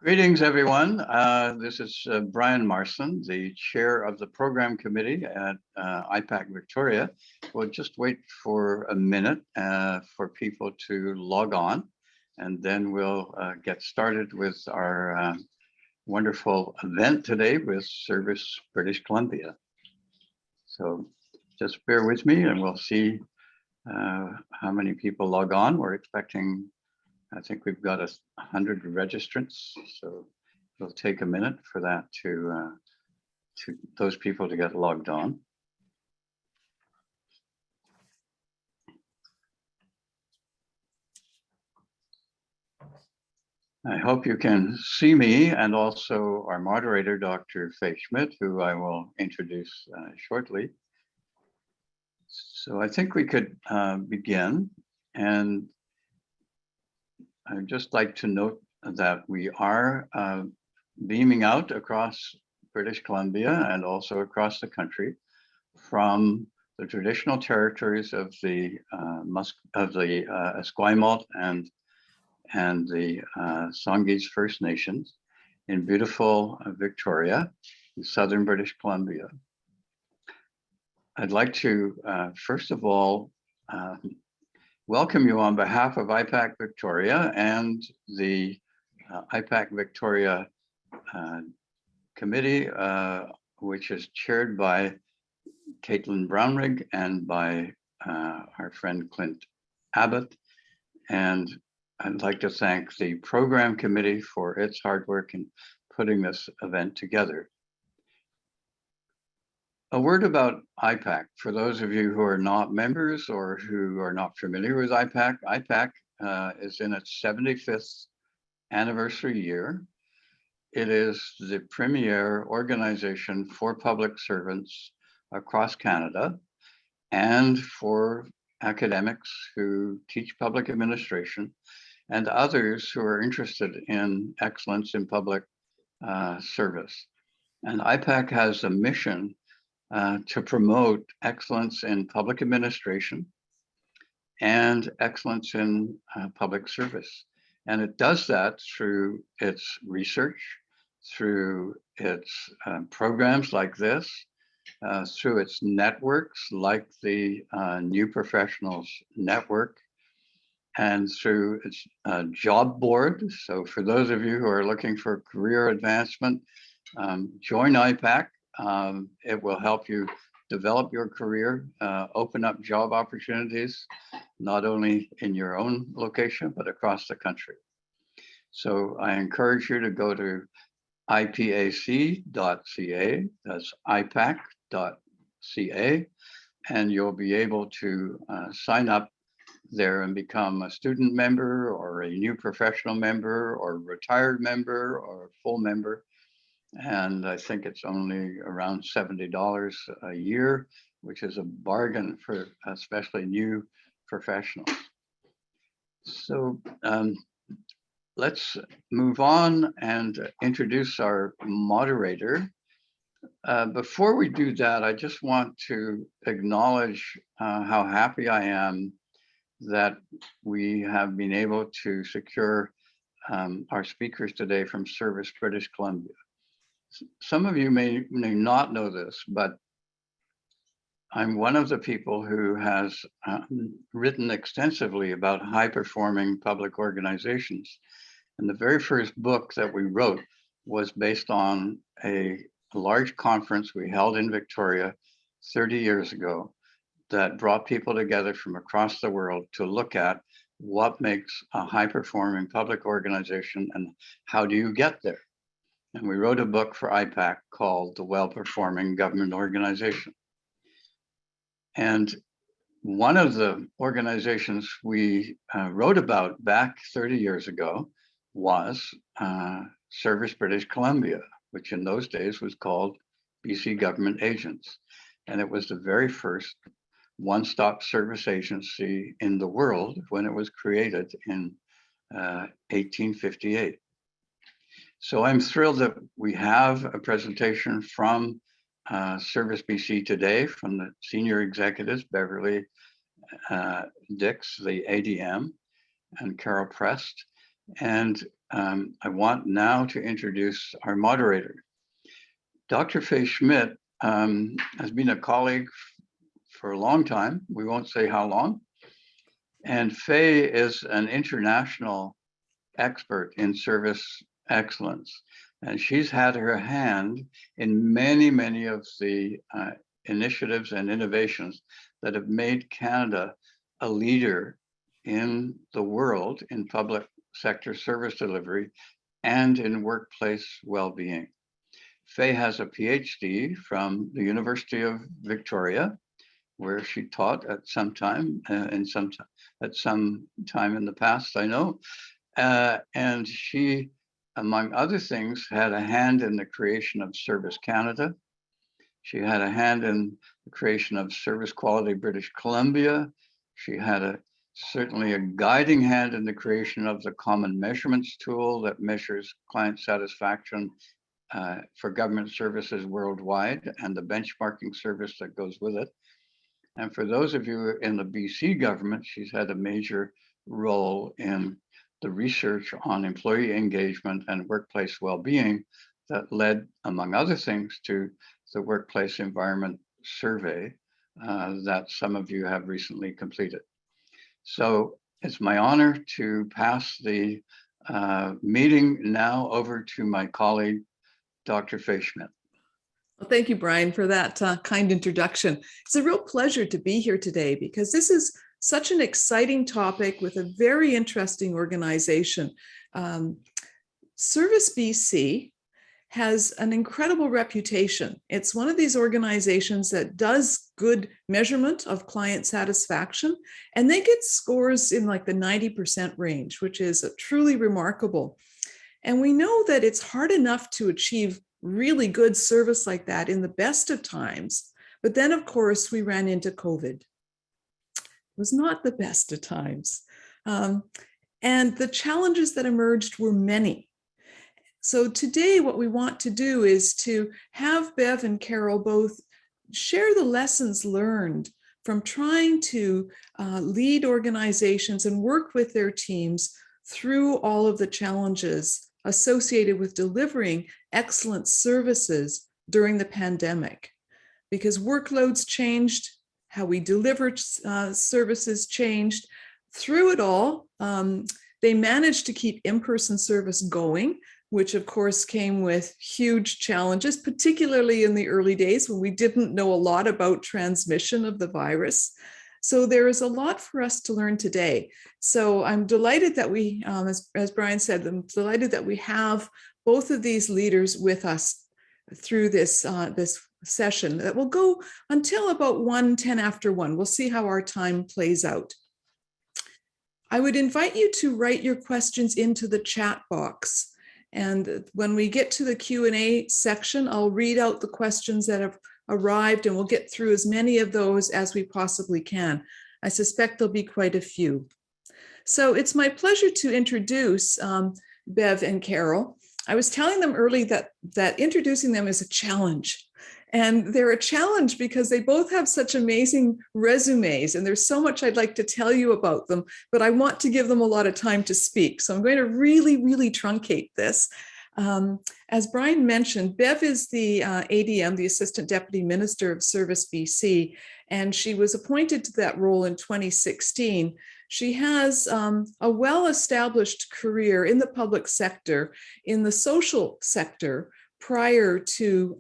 Greetings, everyone. This is Brian Marston, the chair of the program committee at IPAC Victoria. We'll just wait for a minute for people to log on, and then we'll get started with our wonderful event today with Service British Columbia. So just bear with me and we'll see how many people log on. We're expecting, I think we've got 100 registrants, so it'll take a minute for that to those people to get logged on. I hope you can see me and also our moderator, Dr. Faye Schmidt, who I will introduce shortly. So I think we could begin, and I'd just like to note that we are beaming out across British Columbia and also across the country from the traditional territories of the Esquimalt and the Songhees First Nations in beautiful Victoria, in southern British Columbia. I'd like to first of all welcome you on behalf of IPAC Victoria and the IPAC Victoria committee, which is chaired by Caitlin Brownrigg and by our friend Clint Abbott. And I'd like to thank the program committee for its hard work in putting this event together. A word about IPAC. For those of you who are not members or who are not familiar with IPAC, IPAC is in its 75th anniversary year. It is the premier organization for public servants across Canada and for academics who teach public administration and others who are interested in excellence in public service. And IPAC has a mission to promote excellence in public administration and excellence in public service. And it does that through its research, through its programs like this, through its networks like the New Professionals Network, and through its job board. So for those of you who are looking for career advancement, join IPAC. It will help you develop your career, open up job opportunities, not only in your own location, but across the country. So I encourage you to go to ipac.ca, that's ipac.ca, and you'll be able to sign up there and become a student member or a new professional member or retired member or a full member. And I think it's only around $70 a year, which is a bargain for especially new professionals. So let's move on and introduce our moderator. Before we do that, I just want to acknowledge how happy I am that we have been able to secure our speakers today from Service British Columbia. Some of you may not know this, but I'm one of the people who has written extensively about high-performing public organizations. And the very first book that we wrote was based on a large conference we held in Victoria 30 years ago that brought people together from across the world to look at what makes a high-performing public organization and how do you get there. And we wrote a book for IPAC called The Well-Performing Government Organization. And one of the organizations we wrote about back 30 years ago was Service British Columbia, which in those days was called BC Government Agents. And it was the very first one-stop service agency in the world when it was created in 1858. So I'm thrilled that we have a presentation from Service BC today from the senior executives, Beverly Dicks, the ADM, and Carol Prest. And I want now to introduce our moderator. Dr. Faye Schmidt has been a colleague for a long time. We won't say how long. And Faye is an international expert in service excellence. And she's had her hand in many, many of the initiatives and innovations that have made Canada a leader in the world in public sector service delivery and in workplace well-being. Faye has a PhD from the University of Victoria, where she taught at some time in some time in the past, I know. And she, among other things, had a hand in the creation of Service Canada. She had a hand in the creation of Service Quality British Columbia. She had certainly a guiding hand in the creation of the Common Measurements tool that measures client satisfaction for government services worldwide, and the benchmarking service that goes with it. And for those of you in the BC government, she's had a major role in the research on employee engagement and workplace well-being that led, among other things, to the Workplace Environment Survey that some of you have recently completed. So it's my honor to pass the meeting now over to my colleague, Dr. Faye Schmidt. Well, thank you, Brian, for that kind introduction. It's a real pleasure to be here today because this is such an exciting topic with a very interesting organization. Service BC has an incredible reputation. It's one of these organizations that does good measurement of client satisfaction, and they get scores in like the 90% range, which is truly remarkable. And we know that it's hard enough to achieve really good service like that in the best of times. But then, of course, we ran into COVID. It was not the best of times. And the challenges that emerged were many. So today, what we want to do is to have Bev and Carol both share the lessons learned from trying to lead organizations and work with their teams through all of the challenges associated with delivering excellent services during the pandemic. Because workloads changed, how we delivered services changed. Through it all, they managed to keep in-person service going, which of course came with huge challenges, particularly in the early days when we didn't know a lot about transmission of the virus. So there is a lot for us to learn today. So I'm delighted that we, as Brian said, I'm delighted that we have both of these leaders with us through this, this session that will go until about 1:10 after 1. We'll see how our time plays out. I would invite you to write your questions into the chat box. And when we get to the Q&A section, I'll read out the questions that have arrived, and we'll get through as many of those as we possibly can. I suspect there'll be quite a few. So it's my pleasure to introduce Bev and Carol. I was telling them early that introducing them is a challenge. And they're a challenge because they both have such amazing resumes, and there's so much I'd like to tell you about them, but I want to give them a lot of time to speak. So I'm going to really, really truncate this. As Brian mentioned, Bev is the ADM, the Assistant Deputy Minister of Service BC, and she was appointed to that role in 2016. She has a well-established career in the public sector, in the social sector, prior to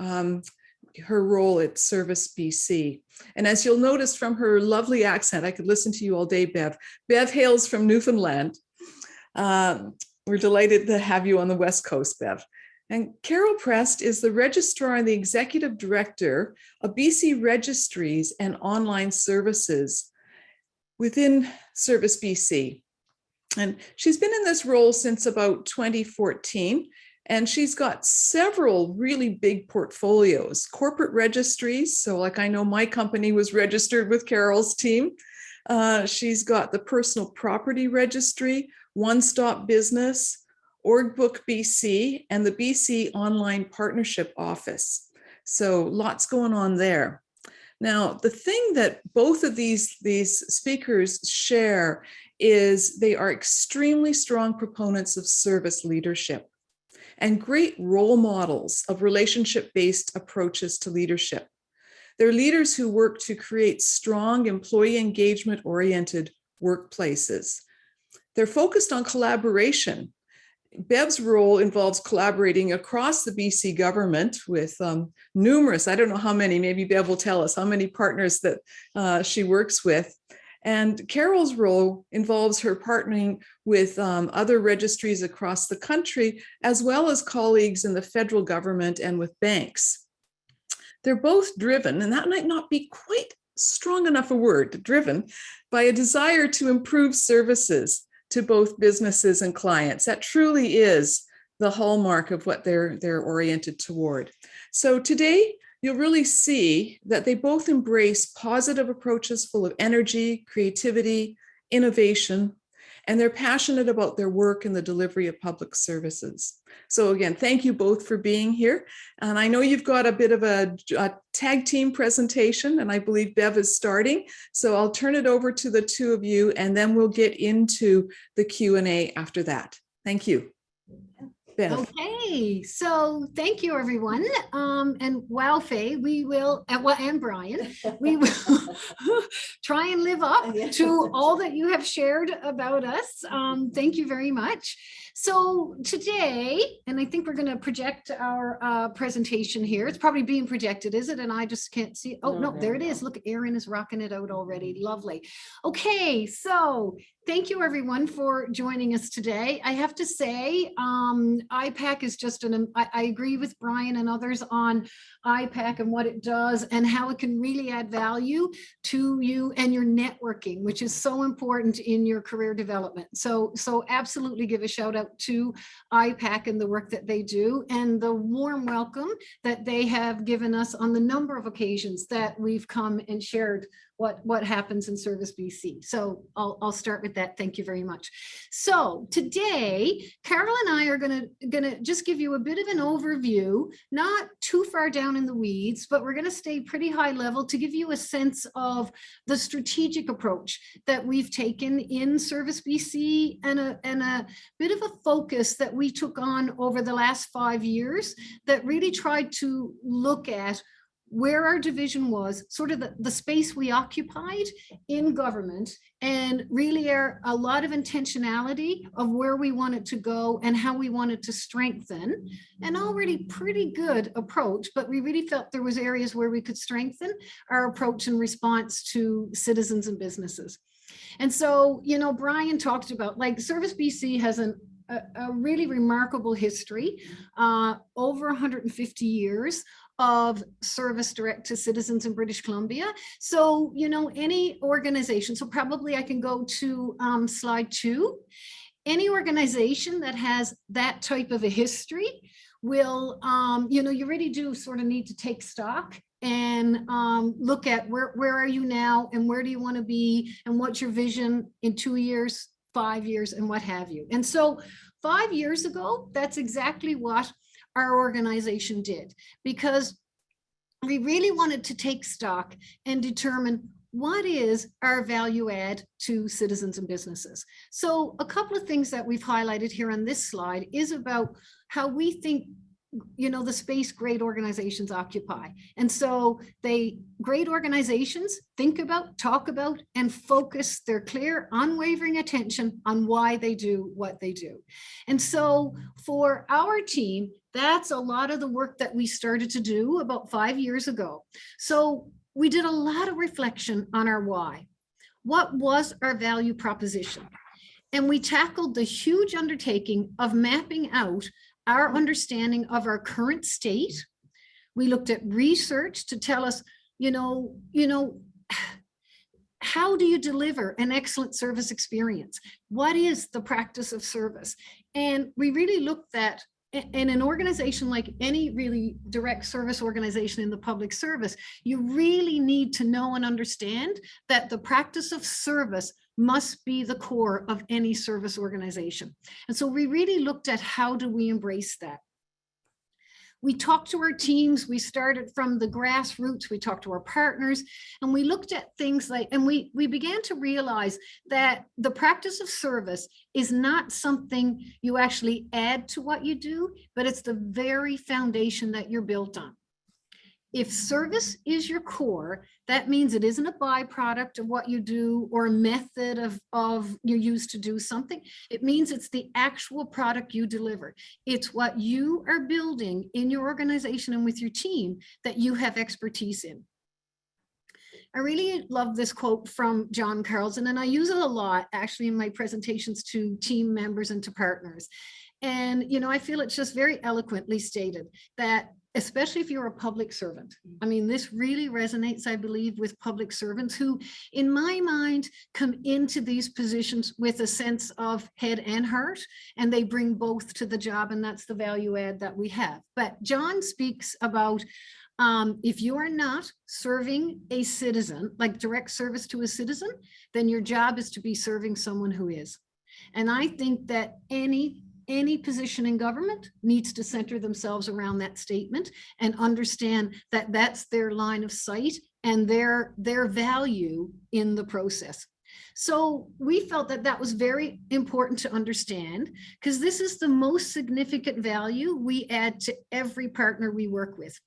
her role at Service BC. And as you'll notice from her lovely accent, I could listen to you all day, Bev. Bev hails from Newfoundland. We're delighted to have you on the West Coast, Bev. And Carol Prest is the Registrar and the Executive Director of BC Registries and Online Services within Service BC. And she's been in this role since about 2014, and she's got several really big portfolios. Corporate registries, so like I know my company was registered with Carol's team. She's got the Personal Property Registry, One Stop Business, OrgBook BC, and the BC Online Partnership Office. So lots going on there. Now, the thing that both of these speakers share is they are extremely strong proponents of service leadership and great role models of relationship-based approaches to leadership. They're leaders who work to create strong employee engagement-oriented workplaces. They're focused on collaboration. Bev's role involves collaborating across the BC government with numerous, I don't know how many, maybe Bev will tell us how many partners that she works with. And Carol's role involves her partnering with other registries across the country, as well as colleagues in the federal government and with banks. They're both driven, and that might not be quite strong enough a word, driven, by a desire to improve services to both businesses and clients. That truly is the hallmark of what they're oriented toward. So today, you'll really see that they both embrace positive approaches full of energy, creativity, innovation, and they're passionate about their work and the delivery of public services. So again, thank you both for being here. And I know you've got a bit of a tag team presentation, and I believe Bev is starting. So I'll turn it over to the two of you, and then we'll get into the Q&A after that. Thank you. Bev. Okay, so thank you, everyone. And wow, Faye, we will, and Brian, we will try and live up to all that you have shared about us. Thank you very much. So today, and I think we're going to project our presentation here. It's probably being projected, is it? And I just can't see. Oh, no, there it is. Look, Erin is rocking it out already. Lovely. Okay, so thank you, everyone, for joining us today. I have to say, IPAC is just I agree with Brian and others on IPAC and what it does and how it can really add value to you and your networking, which is so important in your career development. So absolutely give a shout out to IPAC and the work that they do and the warm welcome that they have given us on the number of occasions that we've come and shared what happens in Service BC. So I'll start with that. Thank you very much. So today, Carol and I are gonna just give you a bit of an overview, not too far down in the weeds, but we're gonna stay pretty high level to give you a sense of the strategic approach that we've taken in Service BC and a bit of a focus that we took on over the last 5 years that really tried to look at where our division was, sort of the space we occupied in government, and really a lot of intentionality of where we wanted to go and how we wanted to strengthen an already pretty good approach, but we really felt there was areas where we could strengthen our approach in response to citizens and businesses. And so, you know, Brian talked about, like, Service BC has a really remarkable history, over 150 years of service direct to citizens in British Columbia. So, you know, any organization, so probably I can go to slide 2. Any organization that has that type of a history will, you know, you really do sort of need to take stock and look at where are you now and where do you want to be and what's your vision in 2 years, 5 years, and what have you. And so 5 years ago, that's exactly what our organization did, because we really wanted to take stock and determine what is our value add to citizens and businesses. So a couple of things that we've highlighted here on this slide is about how we think, you know, the space great organizations occupy. And so great organizations think about, talk about, and focus their clear, unwavering attention on why they do what they do. And so for our team, that's a lot of the work that we started to do about 5 years ago. So we did a lot of reflection on our why. What was our value proposition? And we tackled the huge undertaking of mapping out our understanding of our current state. We looked at research to tell us, you know, how do you deliver an excellent service experience? What is the practice of service? And we really looked at, in an organization like any really direct service organization in the public service, you really need to know and understand that the practice of service must be the core of any service organization. And so we really looked at how do we embrace that. we talked to our teams. We started from the grassroots. We talked to our partners, and we looked at things like, and we began to realize that the practice of service is not something you actually add to what you do, but it's the very foundation that you're built on. If service is your core, that means it isn't a byproduct of what you do or a method of you use to do something. It means it's the actual product you deliver. It's what you are building in your organization and with your team that you have expertise in. I really love this quote from John Carlson, and I use it a lot actually in my presentations to team members and to partners. And, you know, I feel it's just very eloquently stated that, especially if you're a public servant. I mean, this really resonates, I believe, with public servants who, in my mind, come into these positions with a sense of head and heart, and they bring both to the job, and that's the value add that we have. But John speaks about if you are not serving a citizen, like direct service to a citizen, then your job is to be serving someone who is. And I think that any position in government needs to center themselves around that statement and understand that that's their line of sight and their value in the process. So we felt that that was very important to understand, because this is the most significant value we add to every partner we work with.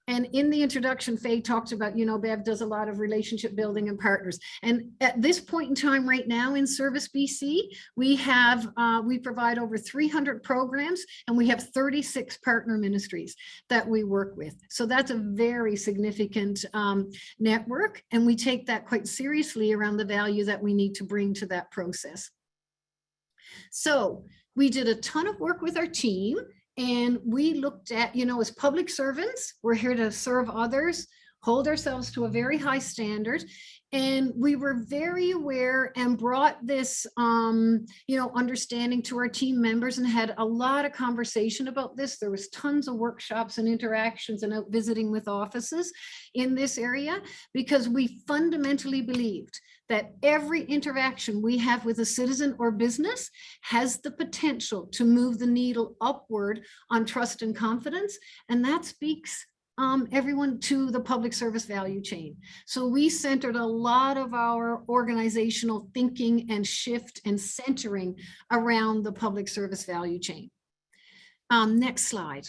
And in the introduction, Faye talked about, you know, Bev does a lot of relationship building and partners. And at this point in time right now in Service BC, we have, we provide over 300 programs, and we have 36 partner ministries that we work with. So that's a very significant network. And we take that quite seriously around the value that we need to bring to that process. So we did a ton of work with our team. And we looked at, you know, as public servants, we're here to serve others, hold ourselves to a very high standard. And we were very aware and brought this, you know, understanding to our team members and had a lot of conversation about this. There was tons of workshops and interactions and out visiting with offices in this area, because we fundamentally believed that every interaction we have with a citizen or business has the potential to move the needle upward on trust and confidence. And that speaks everyone to the public service value chain. So we centered a lot of our organizational thinking and shift and centering around the public service value chain. Next slide.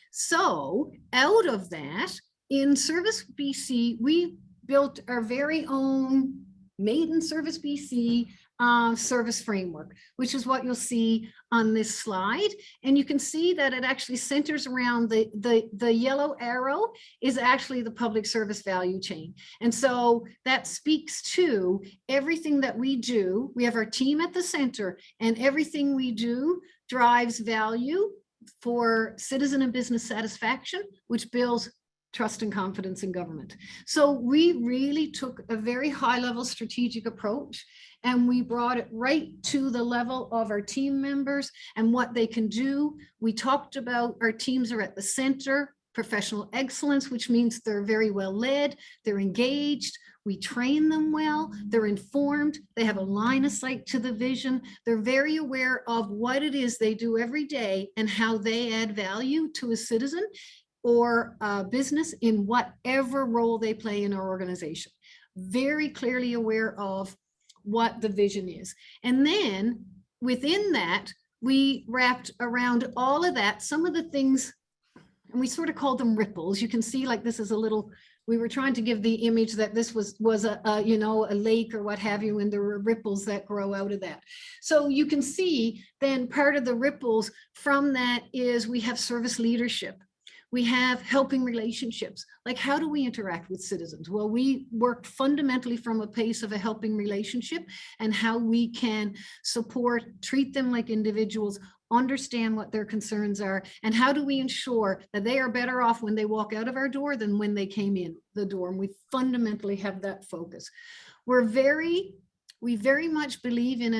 So out of that, in Service BC, we built our very own Made in Service BC service framework, which is what you'll see on this slide. And you can see that it actually centers around the yellow arrow is actually the public service value chain. And so that speaks to everything that we do. We have our team at the center, and everything we do drives value for citizen and business satisfaction, which builds trust and confidence in government. So we really took a very high level strategic approach, and we brought it right to the level of our team members and what they can do. We talked about our teams are at the center, professional excellence, which means they're very well led, they're engaged, we train them well, they're informed, they have a line of sight to the vision, they're very aware of what it is they do every day and how they add value to a citizen or business in whatever role they play in our organization. Very clearly aware of what the vision is. And then within that, we wrapped around all of that, some of the things, and we sort of called them ripples. You can see like this is a little, we were trying to give the image that this was a you know, a lake or what have you, and there were ripples that grow out of that. So you can see then part of the ripples from that is we have service leadership. We have helping relationships. Like, how do we interact with citizens? Well, we work fundamentally from a place of a helping relationship and how we can support, treat them like individuals, understand what their concerns are, and how do we ensure that they are better off when they walk out of our door than when they came in the door. And we fundamentally have that focus. We very much believe in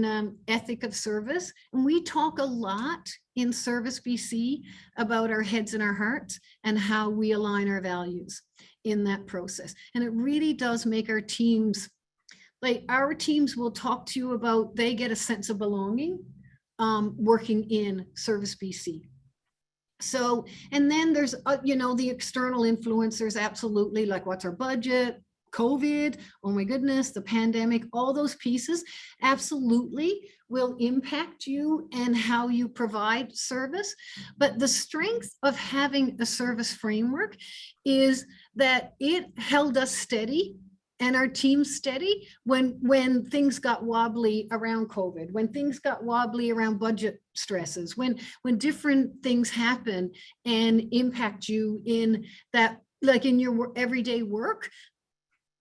an ethic of service, and we talk a lot in Service BC about our heads and our hearts and how we align our values in that process. And it really does make our teams, like our teams will talk to you about, they get a sense of belonging working in Service BC. So, and then there's, you know, the external influencers, absolutely, like what's our budget, COVID, oh my goodness, the pandemic, all those pieces absolutely will impact you and how you provide service. But the strength of having a service framework is that it held us steady and our team steady when things got wobbly around COVID, when things got wobbly around budget stresses, when different things happen and impact you in that, like in your everyday work.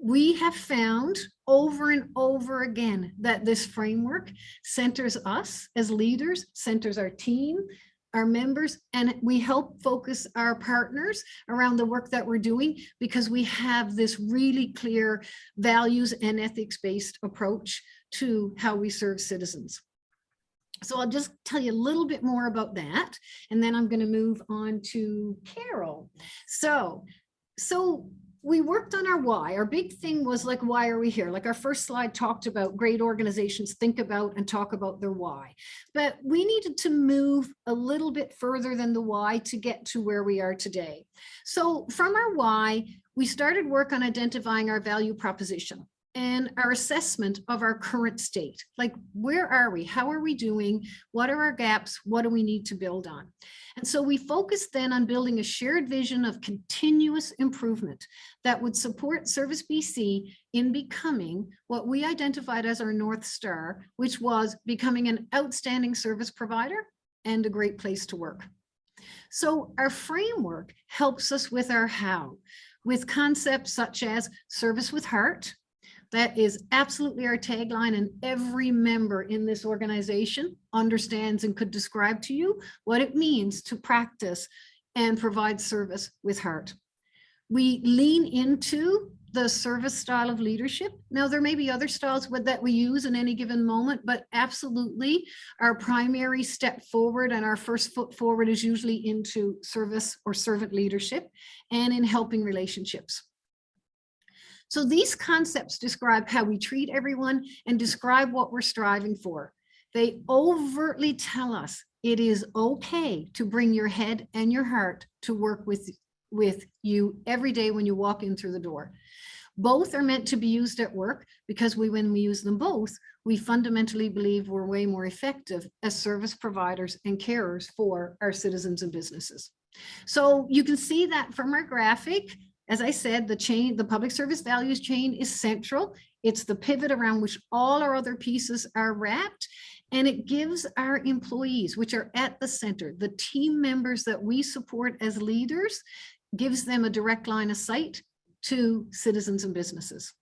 We have found over and over again that this framework centers us as leaders, centers our team, our members, and we help focus our partners around the work that we're doing because we have this really clear values and ethics-based approach to how we serve citizens. So I'll just tell you a little bit more about that, and then I'm going to move on to Carol. So we worked on our why. Our big thing was like, why are we here? Like our first slide talked about great organizations think about and talk about their why. But we needed to move a little bit further than the why to get to where we are today. So from our why, we started work on identifying our value proposition and our assessment of our current state. Like, where are we? How are we doing? What are our gaps? What do we need to build on? And so we focused then on building a shared vision of continuous improvement that would support Service BC in becoming what we identified as our North Star, which was becoming an outstanding service provider and a great place to work. So our framework helps us with our how, with concepts such as service with heart. That is absolutely our tagline, and every member in this organization understands and could describe to you what it means to practice and provide service with heart. We lean into the service style of leadership. Now, there may be other styles that we use in any given moment, but absolutely our primary step forward and our first foot forward is usually into service or servant leadership and in helping relationships. So these concepts describe how we treat everyone and describe what we're striving for. They overtly tell us it is okay to bring your head and your heart to work with you every day when you walk in through the door. Both are meant to be used at work because when we use them both, we fundamentally believe we're way more effective as service providers and carers for our citizens and businesses. So you can see that from our graphic. As I said, the public service values chain is central. It's the pivot around which all our other pieces are wrapped, and it gives our employees, which are at the center, the team members that we support as leaders, gives them a direct line of sight to citizens and businesses.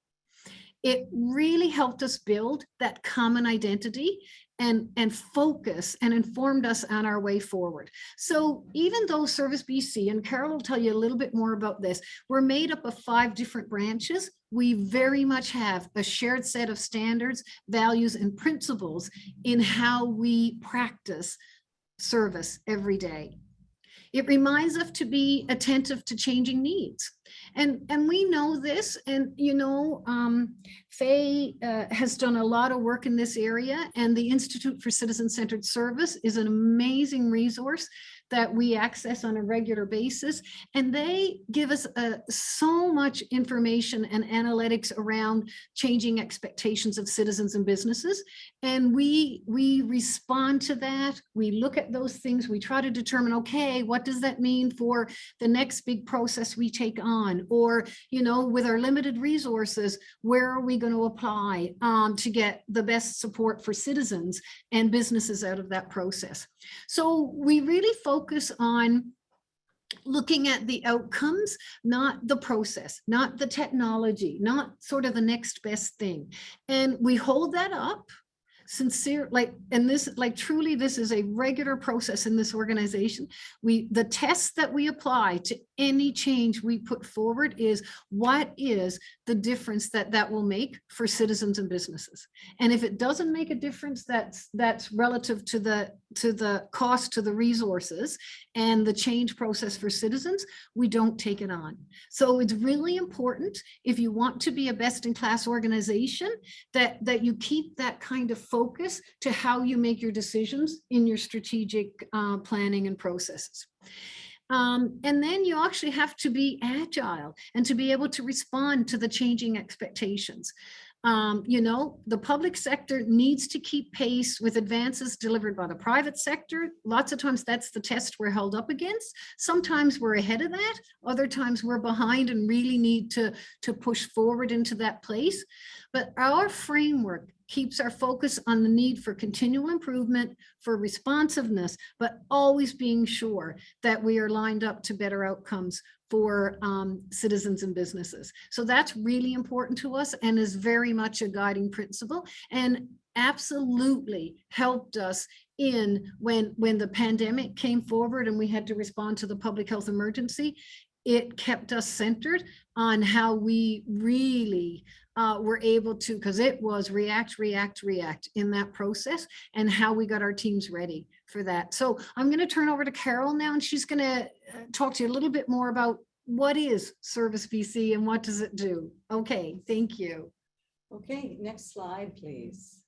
It really helped us build that common identity and focus and informed us on our way forward. So even though Service BC, and Carol will tell you a little bit more about this, we're made up of 5 different branches, we very much have a shared set of standards, values, and principles in how we practice service every day. It reminds us to be attentive to changing needs. And we know this, and you know, Faye has done a lot of work in this area, and the Institute for Citizen-Centered Service is an amazing resource that we access on a regular basis. And they give us so much information and analytics around changing expectations of citizens and businesses. And we respond to that. We look at those things. We try to determine, okay, what does that mean for the next big process we take on? Or, you know, with our limited resources, where are we going to apply to get the best support for citizens and businesses out of that process? So we really focus on looking at the outcomes, not the process, not the technology, not sort of the next best thing. And we hold that up sincere, like, and this, like, truly, this is a regular process in this organization. The tests that we apply to any change we put forward is, what is the difference that will make for citizens and businesses? And if it doesn't make a difference, that's relative to the cost to the resources and the change process for citizens, we don't take it on. So it's really important, if you want to be a best-in-class organization, that you keep that kind of focus to how you make your decisions in your strategic planning and processes. And then you actually have to be agile and to be able to respond to the changing expectations. You know, the public sector needs to keep pace with advances delivered by the private sector. Lots of times that's the test we're held up against. Sometimes we're ahead of that. Other times we're behind and really need to push forward into that place. But our framework keeps our focus on the need for continual improvement, for responsiveness, but always being sure that we are lined up to better outcomes for citizens and businesses. So that's really important to us and is very much a guiding principle, and absolutely helped us in when the pandemic came forward and we had to respond to the public health emergency. It kept us centered on how we really were able to, because it was react in that process, and how we got our teams ready for that. So I'm going to turn over to Carol now, and she's going to talk to you a little bit more about what is Service BC and what does it do. Okay, thank you. Okay, next slide, please.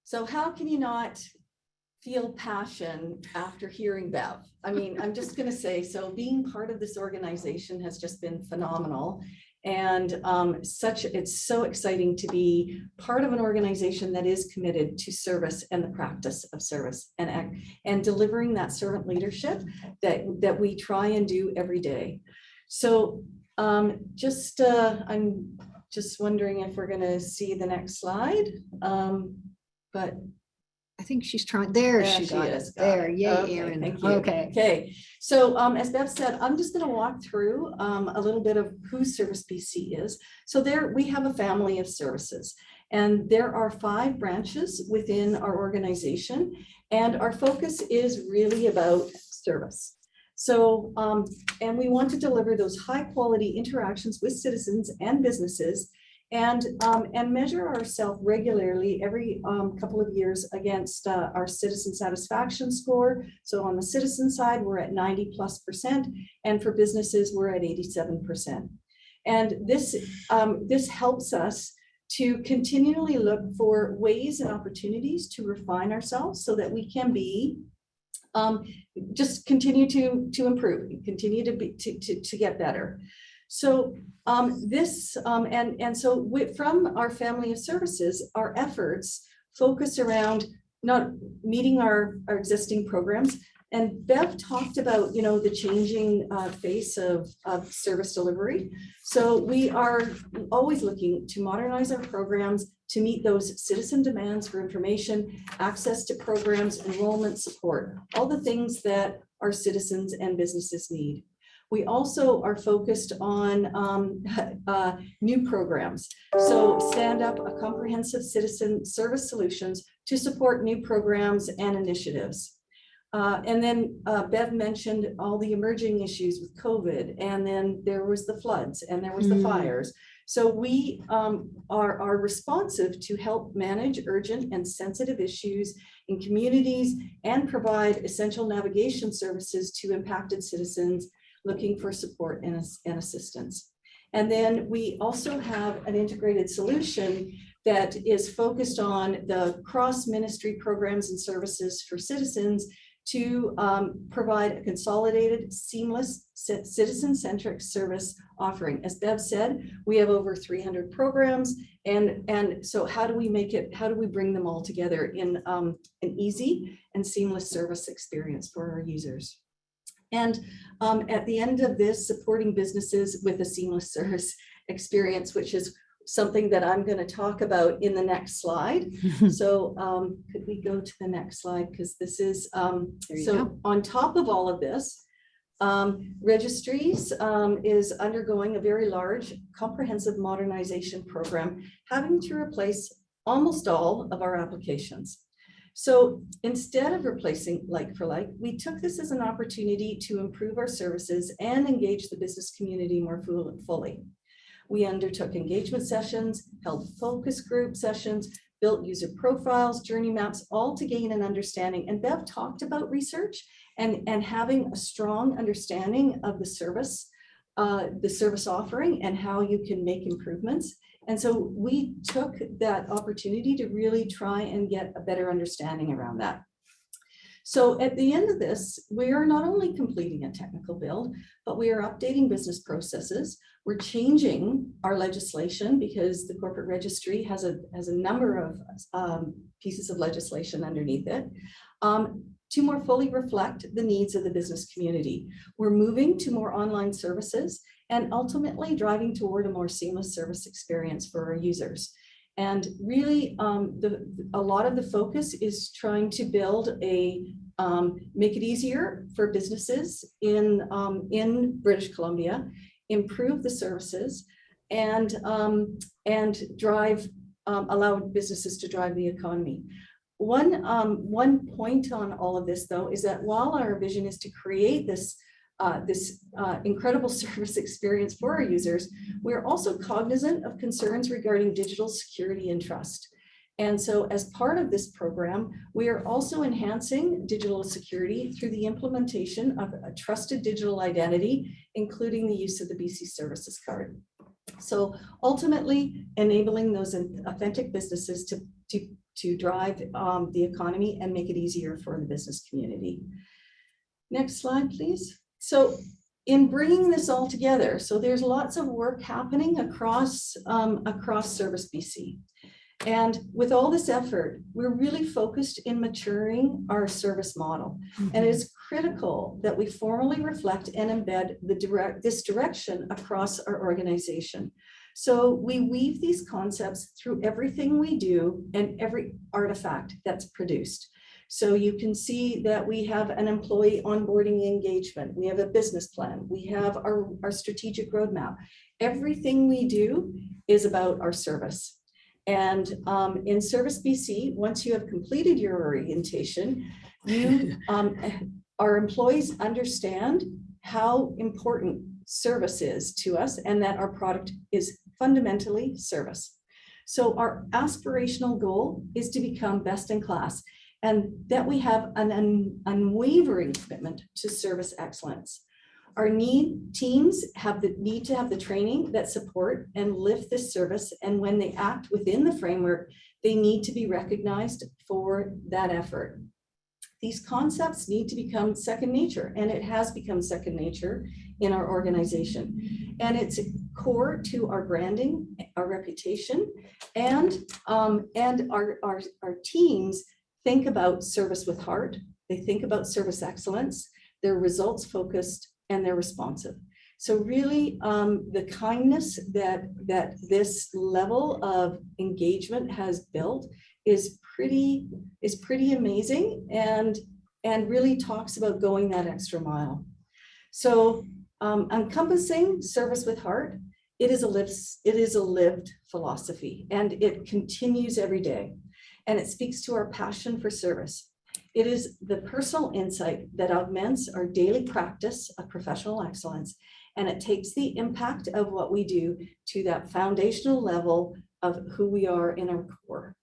So how can you not feel passion after hearing Bev? I mean, I'm just going to say, so being part of this organization has just been phenomenal. And it's so exciting to be part of an organization that is committed to service and the practice of service and delivering that servant leadership that we try and do every day. So I'm just wondering if we're going to see the next slide. But I think she's trying. There she got it. There, yay, okay, Erin. Thank you. Okay. Okay. So as Bev said, I'm just going to walk through a little bit of who Service BC is. So there we have a family of services, and there are 5 branches within our organization, and our focus is really about service. So and we want to deliver those high quality interactions with citizens and businesses, and measure ourselves regularly every couple of years against our citizen satisfaction score. So on the citizen side, we're at 90+%, and for businesses, we're at 87%. And this helps us to continually look for ways and opportunities to refine ourselves so that we can be just continue to improve, continue to get better. So from our family of services, our efforts focus around not meeting our existing programs. And Bev talked about, you know, the changing face of service delivery. So we are always looking to modernize our programs to meet those citizen demands for information, access to programs, enrollment, support, all the things that our citizens and businesses need. We also are focused on new programs. So Stand Up, a comprehensive citizen service solutions to support new programs and initiatives. And then Bev mentioned all the emerging issues with COVID, and then there was the floods and there was the fires. So we are responsive to help manage urgent and sensitive issues in communities and provide essential navigation services to impacted citizens looking for support and assistance. And then we also have an integrated solution that is focused on the cross-ministry programs and services for citizens to provide a consolidated, seamless, citizen-centric service offering. As Bev said, we have over 300 programs, and so how do we bring them all together in an easy and seamless service experience for our users? And at the end of this, supporting businesses with a seamless service experience, which is something that I'm going to talk about in the next slide. So could we go to the next slide? Because this is, on top of all of this, Registries is undergoing a very large comprehensive modernization program, having to replace almost all of our applications. So instead of replacing like for like, we took this as an opportunity to improve our services and engage the business community more fully. We undertook engagement sessions, held focus group sessions, built user profiles, journey maps, all to gain an understanding. And Bev talked about research and having a strong understanding of the service offering and how you can make improvements. And so we took that opportunity to really try and get a better understanding around that. So at the end of this, we are not only completing a technical build, but we are updating business processes. We're changing our legislation because the corporate registry has a number of pieces of legislation underneath it to more fully reflect the needs of the business community. We're moving to more online services and ultimately driving toward a more seamless service experience for our users. And really, a lot of the focus is trying to build make it easier for businesses in British Columbia, improve the services, and drive allow businesses to drive the economy. One point on all of this, though, is that while our vision is to create this incredible service experience for our users, we're also cognizant of concerns regarding digital security and trust. And so as part of this program, we are also enhancing digital security through the implementation of a trusted digital identity, including the use of the BC Services Card. So ultimately enabling those authentic businesses to drive the economy and make it easier for the business community. Next slide, please. So in bringing this all together, so there's lots of work happening across Service BC. And with all this effort, we're really focused in maturing our service model. And it's critical that we formally reflect and embed this direction across our organization. So we weave these concepts through everything we do and every artifact that's produced. So you can see that we have an employee onboarding engagement. We have a business plan. We have our strategic roadmap. Everything we do is about our service. And in Service BC, once you have completed your orientation, our employees understand how important service is to us and that our product is fundamentally service. So our aspirational goal is to become best in class, and that we have an unwavering commitment to service excellence. Our teams need to have the training that support and lift this service, and when they act within the framework, they need to be recognized for that effort. These concepts need to become second nature, and it has become second nature in our organization. And it's core to our branding, our reputation, and our teams think about service with heart. They think about service excellence. They're results focused and they're responsive. So really, the kindness that this level of engagement has built is pretty amazing, and really talks about going that extra mile. So encompassing service with heart, it is a lived philosophy, and it continues every day, and it speaks to our passion for service. It is the personal insight that augments our daily practice of professional excellence, and it takes the impact of what we do to that foundational level of who we are in our core.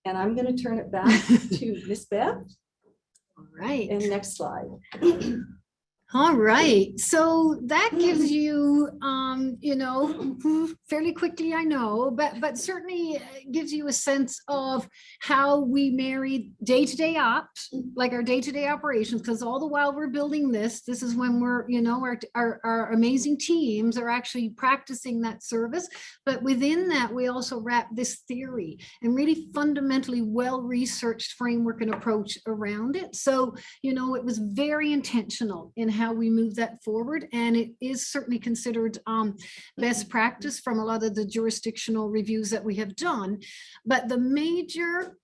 And I'm going to turn it back to Miss Bev. All right. And next slide. All right, so that gives you, fairly quickly, I know, but certainly gives you a sense of how we marry day-to-day ops, like our day-to-day operations, because all the while we're building this is when we're, our amazing teams are actually practicing that service. But within that, we also wrap this theory and really fundamentally well-researched framework and approach around it. So, it was very intentional in how we move that forward, and it is certainly considered best practice from a lot of the jurisdictional reviews that we have done. But the major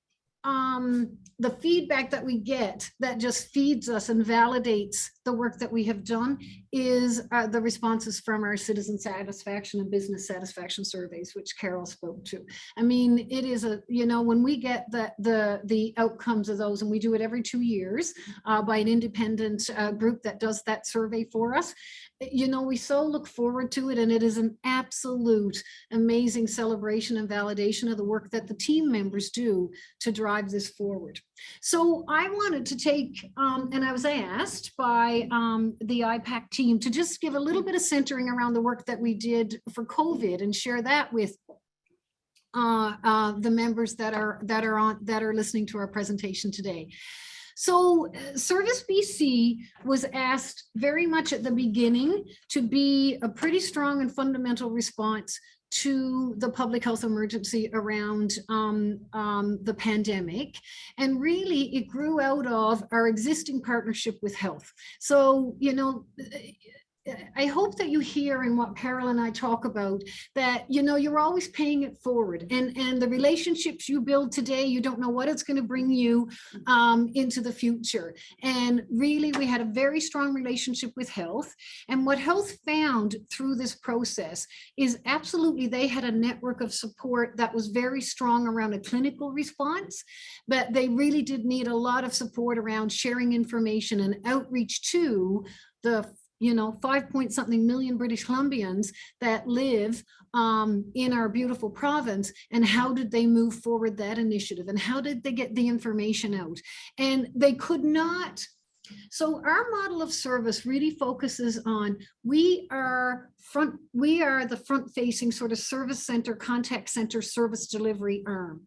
the feedback that we get that just feeds us and validates the work that we have done is the responses from our citizen satisfaction and business satisfaction surveys, which Carol spoke to. I mean, it is when we get the outcomes of those, and we do it every 2 years by an independent group that does that survey for us, we so look forward to it, and it is an absolute amazing celebration and validation of the work that the team members do to drive this forward. So I wanted to take, and I was asked by the IPAC team to just give a little bit of centering around the work that we did for COVID and share that with the members that are listening to our presentation today. So Service BC was asked very much at the beginning to be a pretty strong and fundamental response to the public health emergency around the pandemic. And really it grew out of our existing partnership with health. So, you know, I hope that you hear in what Carol and I talk about that, you know, you're always paying it forward, and the relationships you build today, you don't know what it's going to bring you into the future. And really, we had a very strong relationship with health. And what health found through this process is absolutely they had a network of support that was very strong around a clinical response, but they really did need a lot of support around sharing information and outreach to the 5-point-something million British Columbians that live in our beautiful province, and how did they move forward that initiative, and how did they get the information out? And they could not. So our model of service really focuses on, we are the front-facing sort of service center, contact center, service delivery arm.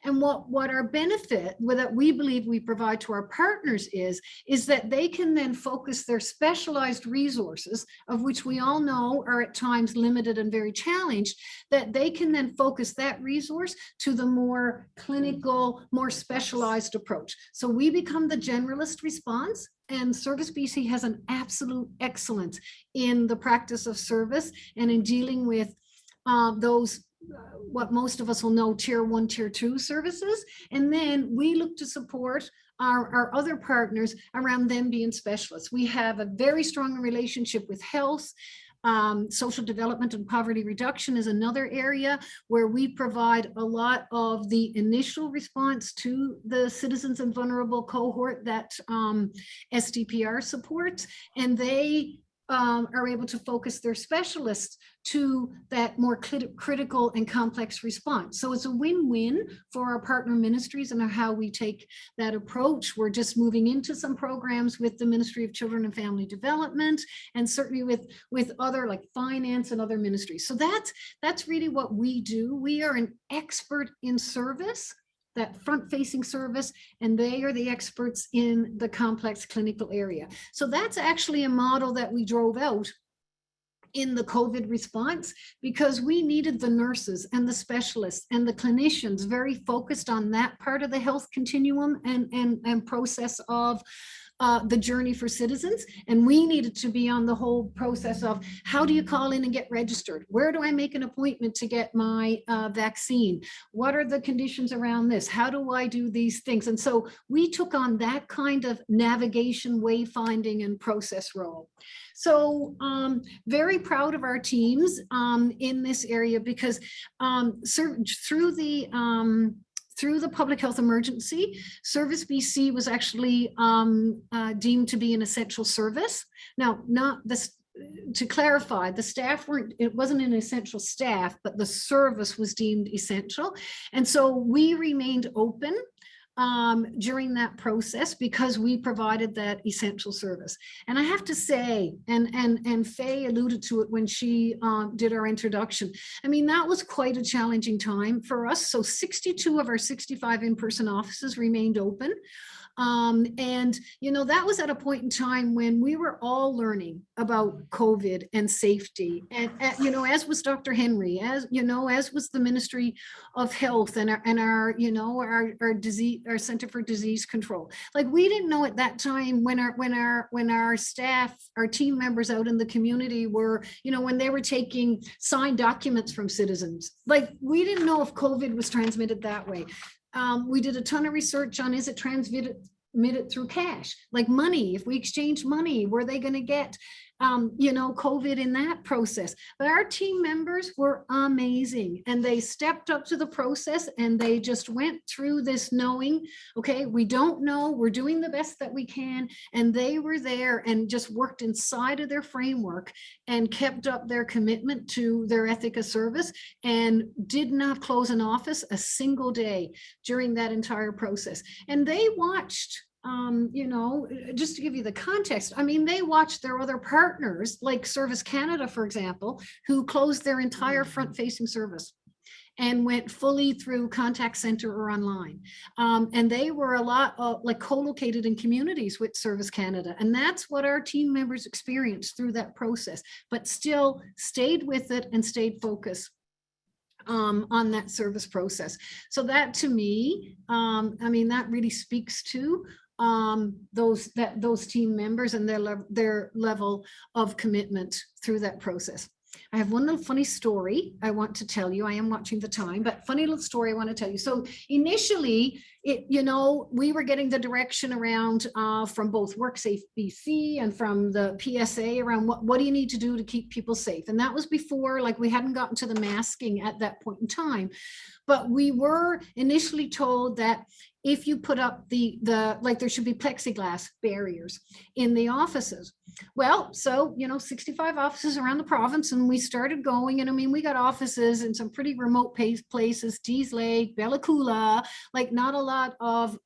And what our benefit that we believe we provide to our partners is that they can then focus their specialized resources, of which we all know are at times limited and very challenged, that they can then focus that resource to the more clinical, more specialized approach. So we become the generalist response, and Service BC has an absolute excellence in the practice of service and in dealing with those what most of us will know, tier 1, tier 2 services. And then we look to support our other partners around them being specialists. We have a very strong relationship with health. Social development and poverty reduction is another area where we provide a lot of the initial response to the citizens and vulnerable cohort that SDPR supports, and they are able to focus their specialists to that more critical and complex response. So it's a win-win for our partner ministries and how we take that approach. We're just moving into some programs with the Ministry of Children and Family Development, and certainly with other like finance and other ministries. So that's really what we do. We are an expert in service, that front-facing service, and they are the experts in the complex clinical area. So that's actually a model that we drove out in the COVID response, because we needed the nurses and the specialists and the clinicians very focused on that part of the health continuum and process of the journey for citizens. And we needed to be on the whole process of, how do you call in and get registered? Where do I make an appointment to get my vaccine? What are the conditions around this? How do I do these things? And so we took on that kind of navigation, wayfinding, and process role. So very proud of our teams in this area, because through the public health emergency, Service BC was actually deemed to be an essential service. Now, to clarify, the staff it wasn't an essential staff, but the service was deemed essential. And so we remained open during that process because we provided that essential service. And I have to say, and Faye alluded to it when she did our introduction, I mean, that was quite a challenging time for us. So 62 of our 65 in-person offices remained open. And, that was at a point in time when we were all learning about COVID and safety. And, as was Dr. Henry, as was the Ministry of Health and our Center for Disease Control. Like, we didn't know at that time when our staff, our team members out in the community were, when they were taking signed documents from citizens, like, we didn't know if COVID was transmitted that way. We did a ton of research on, is it transmitted through cash, like money? If we exchange money, were they going to get COVID in that process? But our team members were amazing, and they stepped up to the process, and they just went through this knowing, okay, we don't know, we're doing the best that we can. And they were there and just worked inside of their framework and kept up their commitment to their ethic of service, and did not close an office a single day during that entire process. And they watched, just to give you the context, I mean, they watched their other partners like Service Canada, for example, who closed their entire front-facing service. and went fully through contact center or online. And they were a lot of like co-located in communities with Service Canada. And that's what our team members experienced through that process, but still stayed with it and stayed focused on that service process. So that to me, I mean, that really speaks to those team members and their level of commitment through that process. I have one little funny story I want to tell you. I am watching the time, but funny little story I want to tell you. So initially, we were getting the direction around from both WorkSafe BC and from the PSA around what do you need to do to keep people safe? And that was before, like, we hadn't gotten to the masking at that point in time. But we were initially told that if you put up like there should be plexiglass barriers in the offices. Well, so, 65 offices around the province, and we started going, and I mean, we got offices in some pretty remote places, Dease Lake, Bella Coola, like not a lot of,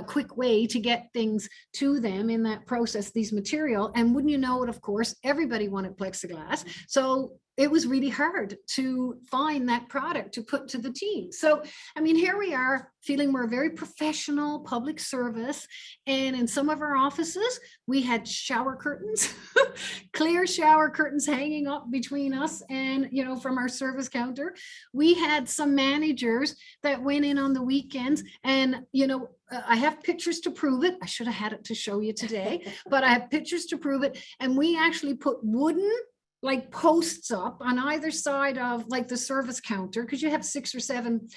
quick way to get things to them in that process, these material. And wouldn't you know it, of course, everybody wanted plexiglass. So it was really hard to find that product to put to the team. So, I mean, here we are feeling we're a very professional public service. And in some of our offices, we had shower curtains, clear shower curtains hanging up between us and, from our service counter. We had some managers that went in on the weekends and, I have pictures to prove it. I should have had it to show you today, but I have pictures to prove it. And we actually put wooden like posts up on either side of like the service counter, because you have 6 or 7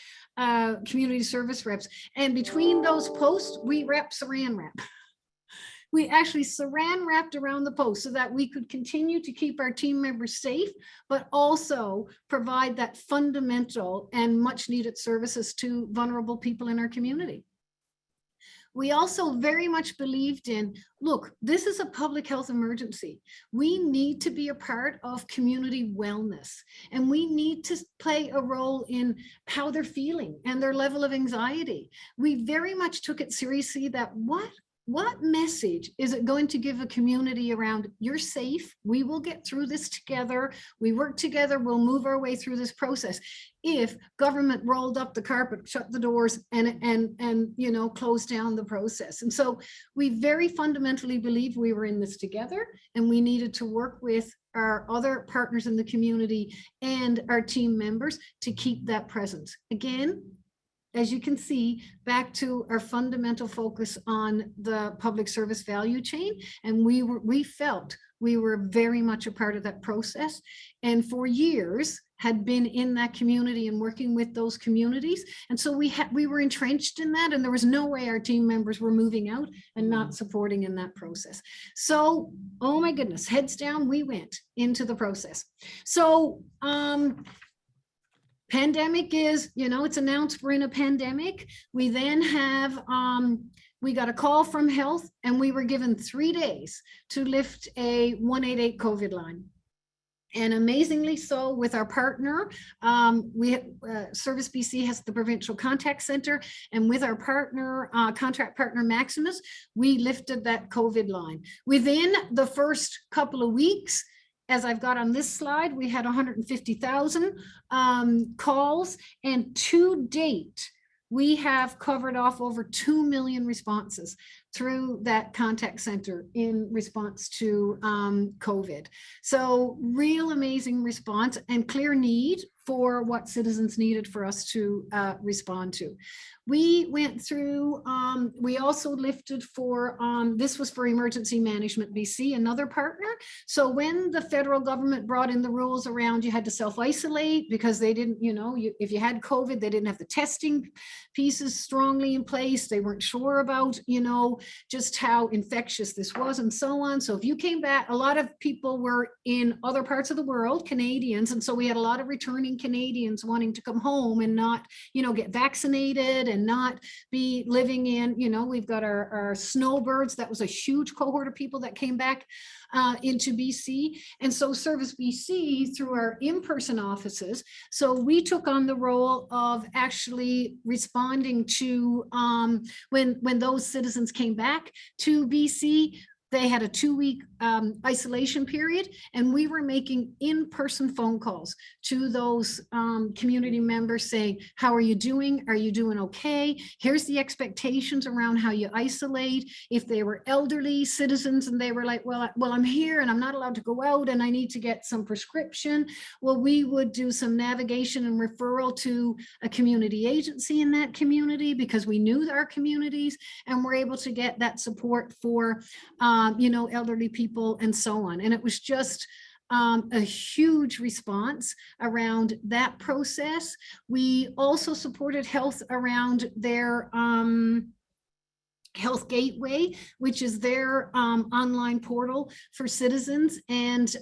community service reps. And between those posts, we saran wrap. We actually saran wrapped around the post so that we could continue to keep our team members safe, but also provide that fundamental and much needed services to vulnerable people in our community. We also very much believed in, look, this is a public health emergency. We need to be a part of community wellness, and we need to play a role in how they're feeling and their level of anxiety. We very much took it seriously that what message is it going to give a community around, you're safe, we will get through this together, we work together, we'll move our way through this process. If government rolled up the carpet, shut the doors, and closed down the process. And so we very fundamentally believe we were in this together, and we needed to work with our other partners in the community and our team members to keep that presence. Again, as you can see, back to our fundamental focus on the public service value chain. And we felt we were very much a part of that process. And for years had been in that community and working with those communities. And so we were entrenched in that, and there was no way our team members were moving out and not supporting in that process. So, oh my goodness, heads down, we went into the process. So, pandemic is, it's announced we're in a pandemic. We then have, we got a call from health, and we were given 3 days to lift a 188 COVID line. And amazingly so, with our partner, Service BC has the provincial contact center, and with our partner, contract partner Maximus, we lifted that COVID line. Within the first couple of weeks, as I've got on this slide, we had 150,000 calls, and to date, we have covered off over 2 million responses through that contact center in response to COVID. So real amazing response and clear need for what citizens needed for us to respond to. We went through, we also lifted for, this was for Emergency Management BC, another partner. So when the federal government brought in the rules around you had to self-isolate because they didn't, if you had COVID, they didn't have the testing pieces strongly in place. They weren't sure about, just how infectious this was and so on. So if you came back, a lot of people were in other parts of the world, Canadians. And so we had a lot of returning Canadians wanting to come home and not, get vaccinated and not be living in, we've got our snowbirds. That was a huge cohort of people that came back into BC. And so Service BC, through our in-person offices, so we took on the role of actually responding to when those citizens came back to BC. they had a 2-week isolation period, and we were making in-person phone calls to those community members saying, how are you doing? Are you doing okay? Here's the expectations around how you isolate. If they were elderly citizens and they were like, well, I'm here and I'm not allowed to go out and I need to get some prescription. Well, we would do some navigation and referral to a community agency in that community because we knew our communities, and we're able to get that support for elderly people and so on. And it was just a huge response around that process. We also supported health around their Health Gateway, which is their online portal for citizens, and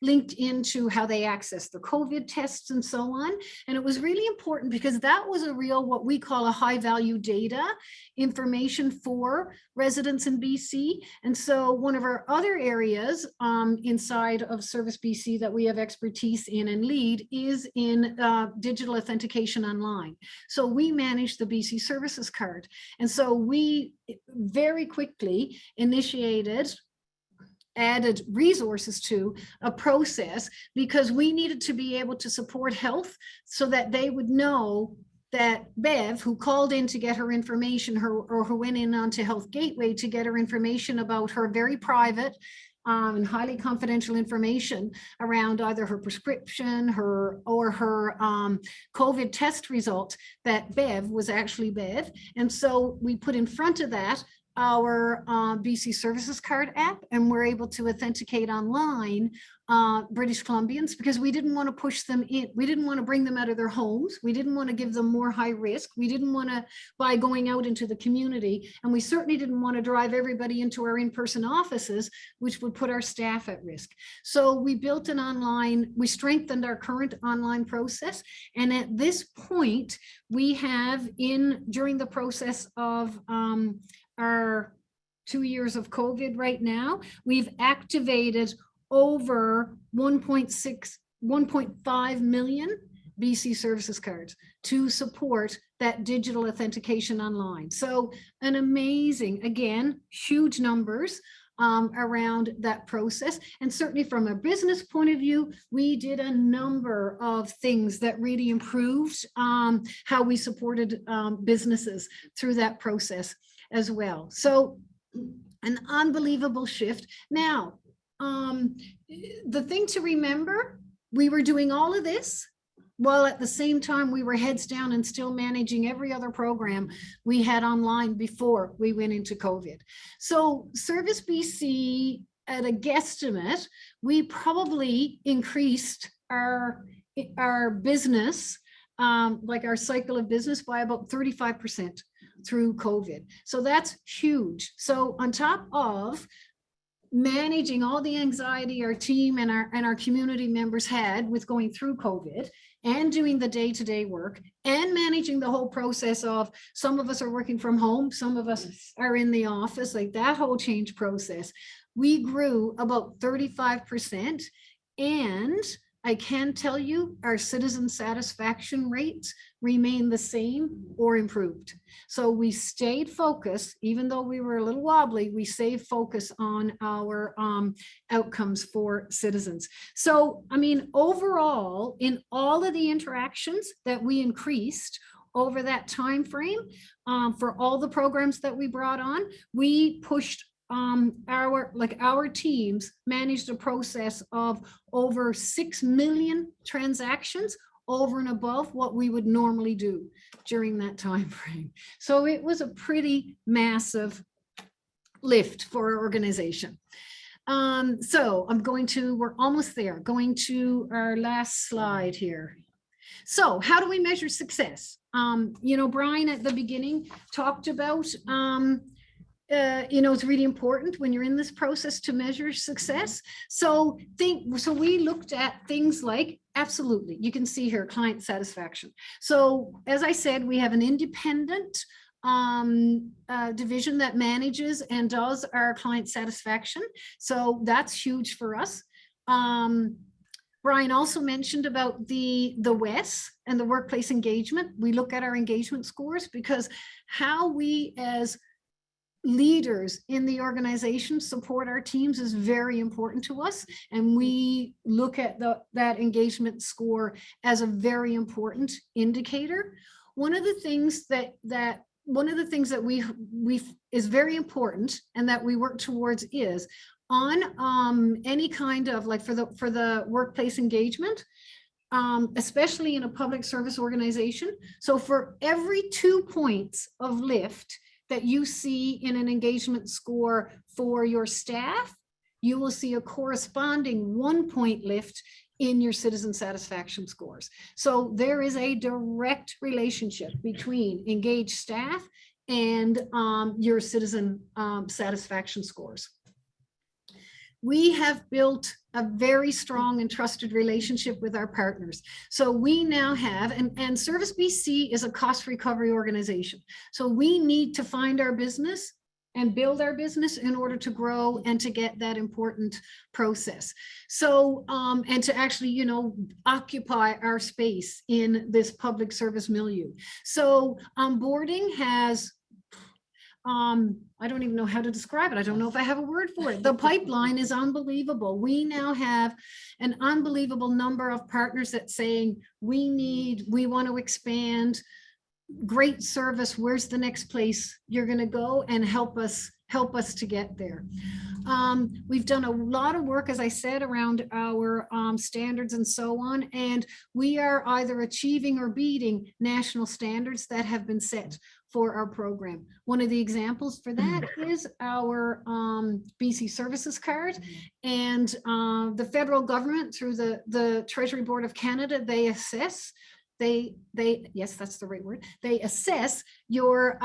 linked into how they access the COVID tests and so on. And it was really important because that was a real, what we call a high value data information for residents in BC. And so one of our other areas inside of Service BC that we have expertise in and lead is in digital authentication online. So we manage the BC Services Card. And so we very quickly added resources to a process because we needed to be able to support health so that they would know that Bev, who called in to get her information, or who went in onto Health Gateway to get her information about her very private and highly confidential information around either her prescription, her COVID test result, that Bev was actually Bev. And so we put in front of that our BC Services Card app, and we're able to authenticate online British Columbians because we didn't want to push them in. We didn't want to bring them out of their homes. We didn't want to give them more high risk. We didn't want to, by going out into the community, and we certainly didn't want to drive everybody into our in-person offices, which would put our staff at risk. So we built an online, we strengthened our current online process. And at this point, we have during the process of our 2 years of COVID right now, we've activated over 1.5 million BC Services Cards to support that digital authentication online. So an amazing, again, huge numbers around that process. And certainly from a business point of view, we did a number of things that really improved how we supported businesses through that process as well. So an unbelievable shift. Now, the thing to remember, we were doing all of this while at the same time we were heads down and still managing every other program we had online before we went into COVID. So Service BC, at a guesstimate, we probably increased our business, like our cycle of business, by about 35% through COVID. So that's huge. So on top of managing all the anxiety our team and our community members had with going through COVID and doing the day-to-day work and managing the whole process of, some of us are working from home, some of us are in the office, like that whole change process, we grew about 35%. And I can tell you our citizen satisfaction rates remain the same or improved. So we stayed focused, even though we were a little wobbly, we stayed focused on our outcomes for citizens. So, I mean, overall, in all of the interactions that we increased over that time frame, for all the programs that we brought on, we pushed our teams managed a process of over 6 million transactions over and above what we would normally do during that time frame. So it was a pretty massive lift for our organization. So we're almost there, going to our last slide here. So how do we measure success? Brian at the beginning talked about it's really important when you're in this process to measure success. So we looked at things like, absolutely, you can see here, client satisfaction. So as I said, we have an independent division that manages and does our client satisfaction. So that's huge for us. Brian also mentioned about the WES and the workplace engagement. We look at our engagement scores because how we as leaders in the organization support our teams is very important to us. And we look at that engagement score as a very important indicator. One of the things that we is very important and that we work towards is on any kind of, like, for the workplace engagement, especially in a public service organization. So for every 2 points of lift that you see in an engagement score for your staff, you will see a corresponding 1 point lift in your citizen satisfaction scores. So there is a direct relationship between engaged staff and your citizen satisfaction scores. We have built a very strong and trusted relationship with our partners. So we now have, and Service BC is a cost recovery organization. So we need to find our business and build our business in order to grow and to get that important process. So, and to actually, you know, occupy our space in this public service milieu. So onboarding has, I don't even know how to describe it. I don't know if I have a word for it. The pipeline is unbelievable. We now have an unbelievable number of partners that saying, we want to expand, great service. Where's the next place you're going to go, and help us to get there. We've done a lot of work, as I said, around our standards and so on, and we are either achieving or beating national standards that have been set for our program. One of the examples for that is our BC Services card, and the federal government through the Treasury Board of Canada, they assess, yes, that's the right word. They assess your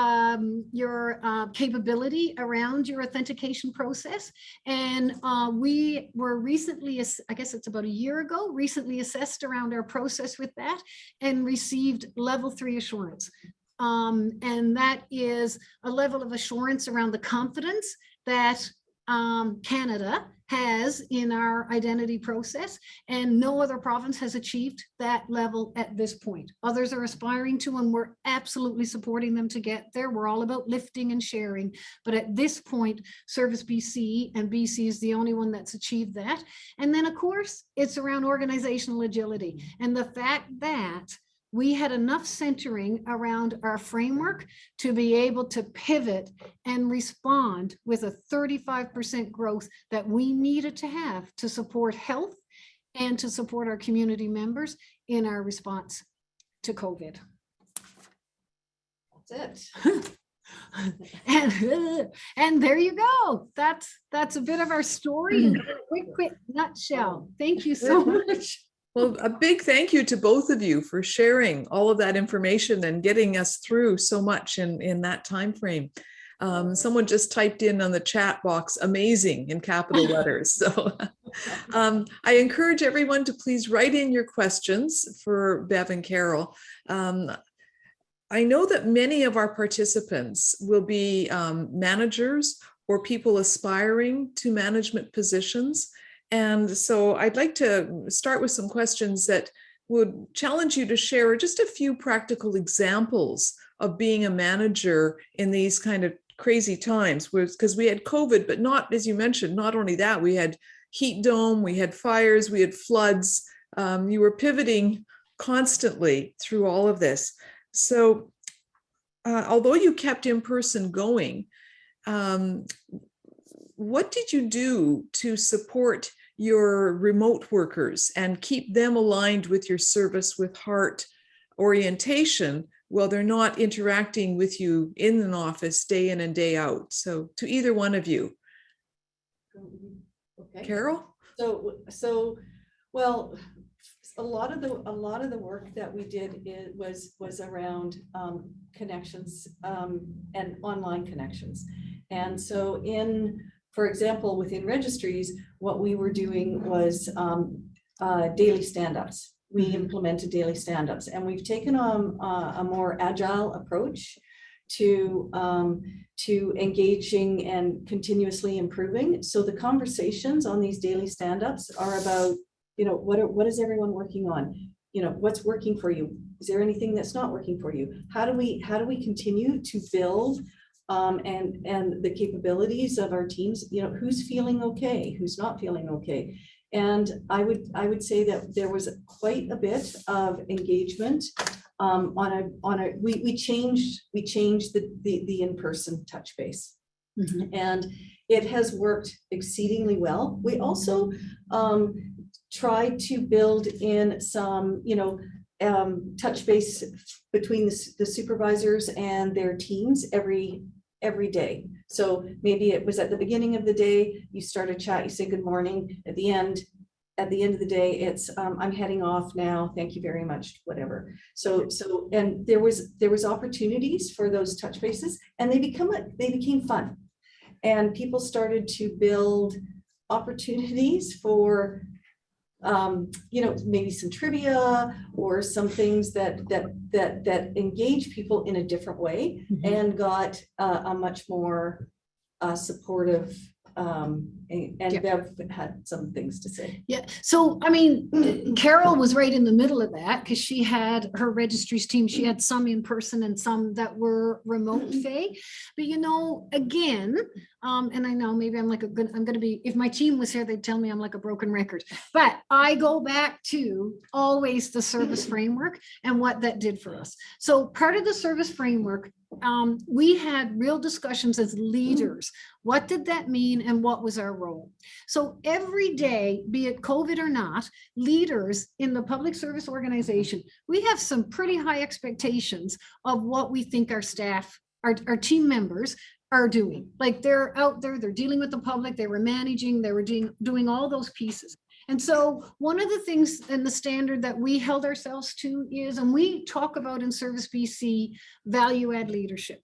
capability around your authentication process. And we were recently, I guess it's about a year ago, recently assessed around our process with that and received level 3 assurance. And that is a level of assurance around the confidence that Canada has in our identity process, and no other province has achieved that level at this point. Others are aspiring to, and we're absolutely supporting them to get there. We're all about lifting and sharing, but at this point, Service BC, and BC is the only one that's achieved that. And then of course, it's around organizational agility and the fact that we had enough centering around our framework to be able to pivot and respond with a 35% growth that we needed to have to support health and to support our community members in our response to COVID. That's it. And there you go. That's a bit of our story in a quick nutshell. Thank you so much. Well, a big thank you to both of you for sharing all of that information and getting us through so much in that time frame. Someone just typed in on the chat box, amazing, in capital letters. So I encourage everyone to please write in your questions for Bev and Carol. I know that many of our participants will be managers or people aspiring to management positions. And so I'd like to start with some questions that would challenge you to share just a few practical examples of being a manager in these kind of crazy times, because we had COVID, but not, as you mentioned, not only that, we had heat dome, we had fires, we had floods. You were pivoting constantly through all of this. So although you kept in-person going, what did you do to support your remote workers and keep them aligned with your service with heart orientation while they're not interacting with you in an office day in and day out? So to either one of you. Okay. Carol? So well, a lot of the work that we did was around connections and online connections. And so for example, within Registries, what we were doing was daily stand-ups. We implemented daily stand-ups, and we've taken a more agile approach to engaging and continuously improving. So the conversations on these daily stand-ups are about, you know, what is everyone working on? You know, what's working for you? Is there anything that's not working for you? How do we continue to build and the capabilities of our teams, who's feeling okay, who's not feeling okay. And I would say that there was quite a bit of engagement we changed the in-person touch base. And it has worked exceedingly well. We also tried to build in some, touch base between the supervisors and their teams every day. So maybe it was at the beginning of the day, you start a chat, you say good morning. At the end of the day, it's I'm heading off now. Thank you very much, whatever. So and there was opportunities for those touch bases, and they became fun. And people started to build opportunities for maybe some trivia or some things that engage people in a different way, and got a much more supportive. And Bev had some things to say. Yeah. So, I mean, Carol was right in the middle of that because she had her registries team. She had some in person and some that were remote, Faye. But, again, and I know maybe I'm going to be, if my team was here, they'd tell me I'm like a broken record. But I go back to always the service framework and what that did for us. So part of the service framework, we had real discussions as leaders. What did that mean and what was our role? So every day, be it COVID or not, leaders in the public service organization, we have some pretty high expectations of what we think our staff, our team members are doing. Like they're out there, they're dealing with the public, they were managing, they were doing all those pieces. And so one of the things in the standard that we held ourselves to is, and we talk about in Service BC, value add leadership.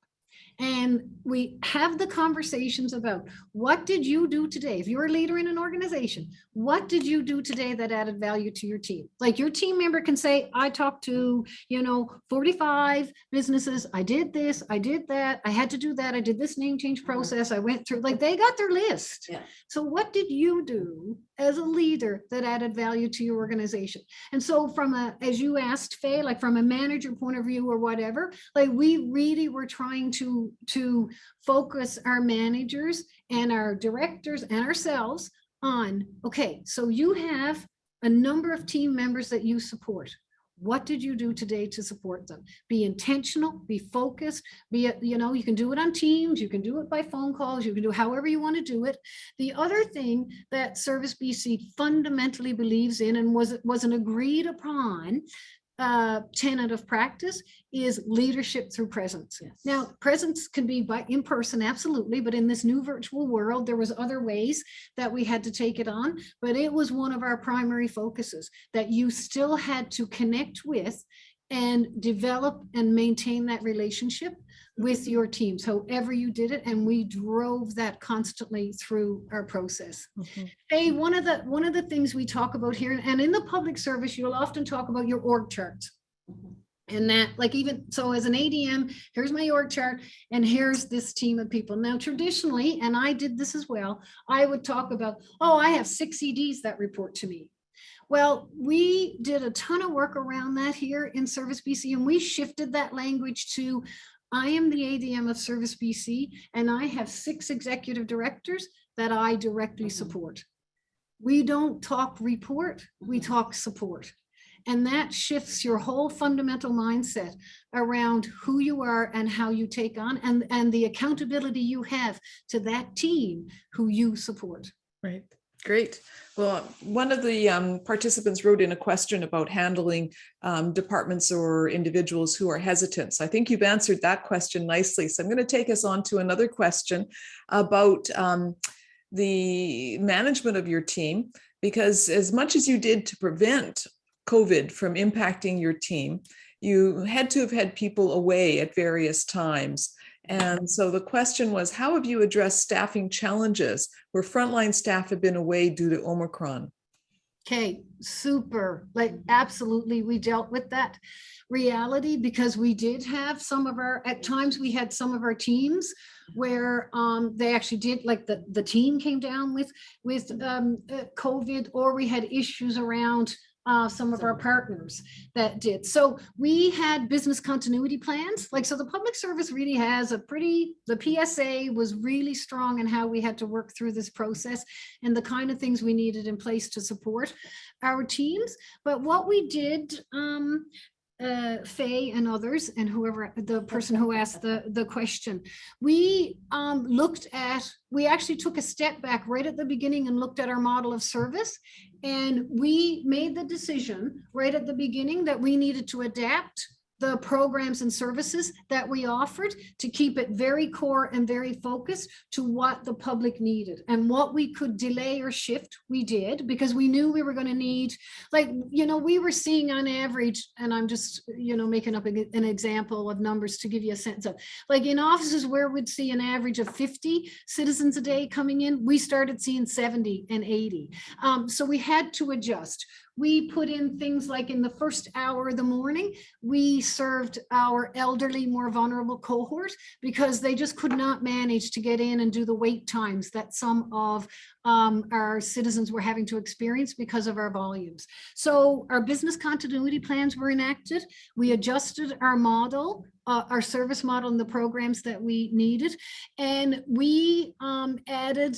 And we have the conversations about what did you do today? If you're a leader in an organization, what did you do today that added value to your team? Like your team member can say, I talked to, 45 businesses. I did this, I did that. I had to do that. I did this name change process. I went through, like they got their list. Yeah. So what did you do as a leader that added value to your organization? And so as you asked, Faye, like from a manager point of view or whatever, like we really were trying to focus our managers and our directors and ourselves on, okay, so you have a number of team members that you support. What did you do today to support them? Be intentional, be focused, you can do it on Teams, you can do it by phone calls, you can do however you want to do it. The other thing that Service BC fundamentally believes in and was an agreed upon tenet of practice is leadership through presence. Yes. Now, presence can be in person, absolutely, but in this new virtual world, there was other ways that we had to take it on, but it was one of our primary focuses that you still had to connect with and develop and maintain that relationship with your teams, however you did it. And we drove that constantly through our process. Mm-hmm. Hey, one of the things we talk about here, and in the public service, you'll often talk about your org charts. Mm-hmm. And that, like, even so as an ADM, here's my org chart, and here's this team of people. Now, traditionally, and I did this as well, I would talk about, I have 6 EDs that report to me. Well, we did a ton of work around that here in Service BC, and we shifted that language to, I am the ADM of Service BC, and I have 6 executive directors that I directly support. We don't talk report, we talk support. And that shifts your whole fundamental mindset around who you are and how you take on, and the accountability you have to that team who you support. Right. Great. Well, one of the participants wrote in a question about handling departments or individuals who are hesitant. So I think you've answered that question nicely. So I'm going to take us on to another question about the management of your team, because as much as you did to prevent COVID from impacting your team, you had to have had people away at various times. And so the question was, how have you addressed staffing challenges where frontline staff have been away due to Omicron? Okay, super. Like, absolutely. We dealt with that reality because we did have at times we had some of our teams where they actually did, like the team came down with COVID, or we had issues around some of our partners that did. So we had business continuity plans. Like, so the public service really has the PSA was really strong in how we had to work through this process and the kind of things we needed in place to support our teams. But what we did, Faye and others, and whoever, the person who asked the question, we actually took a step back right at the beginning and looked at our model of service. And we made the decision right at the beginning that we needed to adapt the programs and services that we offered to keep it very core and very focused to what the public needed, and what we could delay or shift, we did, because we knew we were going to need, like, we were seeing on average, and I'm just, making up an example of numbers to give you a sense of, like, in offices where we'd see an average of 50 citizens a day coming in, we started seeing 70 and 80. So we had to adjust. We put in things like in the first hour of the morning, we served our elderly, more vulnerable cohort because they just could not manage to get in and do the wait times that some of our citizens were having to experience because of our volumes. So our business continuity plans were enacted. We adjusted our model, our service model and the programs that we needed. And we added,